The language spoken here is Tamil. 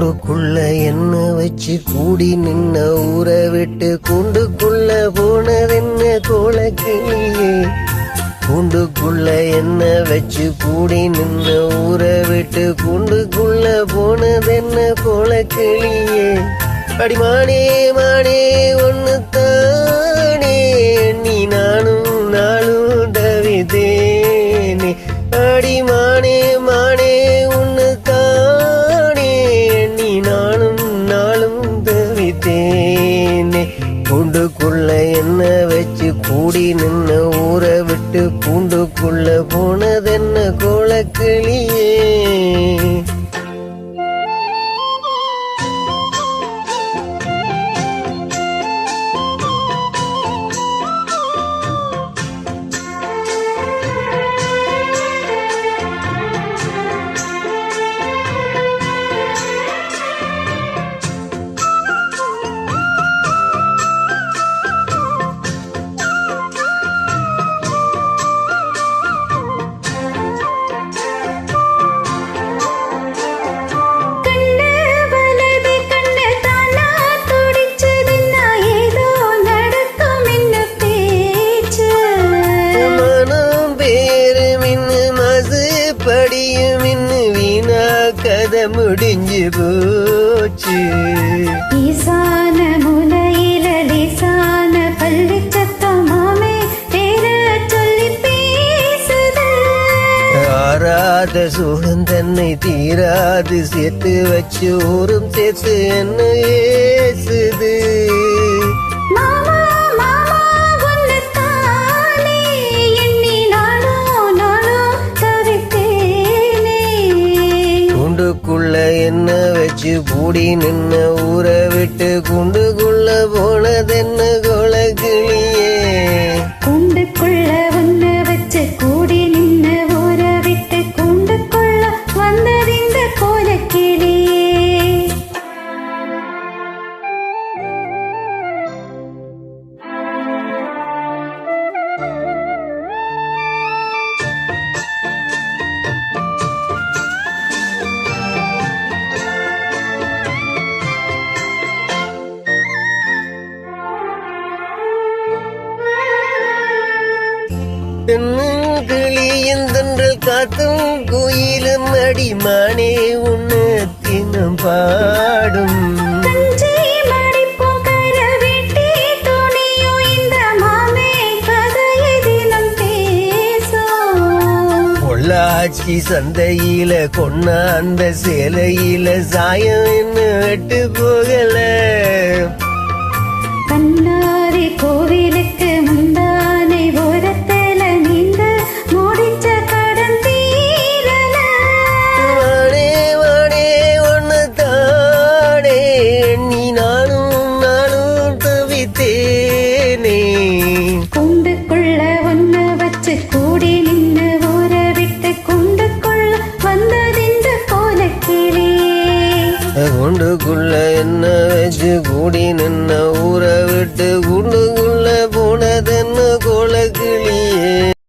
கூண்டுக்குள்ள என்ன வச்சு கூடி நின்ன ஊரை விட்டு கூண்டுக்குள்ள போனதென்ன கோலக்கிளியே. கூண்டுக்குள்ள என்ன வச்சு கூடி நின்ன ஊரை விட்டு கூண்டுக்குள்ள போனதென்ன கோலக்கிளியே. அடிமானே மானே ஒன்னு தானே நீ நானும் நாளும் தவிதேனே. அடிமானே மானே ஒன்னு தானே நீ நானும் நாளும் தவிதேனே. கூண்டுக்குள்ள என்ன வச்சு கூடி நின்ன ஊரை விட்டு கூண்டுக்குள்ள போனதென்ன கோலக்கிளியே. படியும் இன்னும் வீணா கதை முடிஞ்சு போச்சு. ஈசான முலையில லேசான பள்ளி சத்தமாமே பேர சொல்லி பேசுது. ஆறாத சூழன் தன்னை தீராது சேர்த்து வச்சு ஊரும் சேர்த்து என்ன ஏசுது. கூண்டுக்குள்ள என்ன வச்சு கூடி நின்ன ஊரை விட்டு கூண்டுக்குள்ள போனதென்ன கோலக்கிளியே. கூண்டுக்குள்ள ஒன்ன வச்சு கூடி நின்ன ஊரை விட்டு கூண்டுக்குள்ள வந்தறிந்த கோலக்கிளியே. கிளியின் தென்றல் காத்தும் கோயிலும் அடிமானே உன்ன தினம் பாடும். பொள்ளாச்சி சந்தையில கொன்ன அந்த சேலையில சாயம் என்ன விட்டு போகல. கண்ணாரி கோவிலுக்கு முந்தானை ஓரத்துல நீந்த முடிச்ச கடன் தீரல. வாடே வாடே ஒன்னு தாடே நீ நானும் நானும் தவித்தேனே. கூண்டுக்குள்ள ஒன்ன வச்சு கூடி நின்ன ஊரை விட்டு கூண்டுக்குள்ள வந்ததிந்த கோலக்கிளியே. கூண்டுக்குள்ள என்ன வச்சு கூடி நின்ன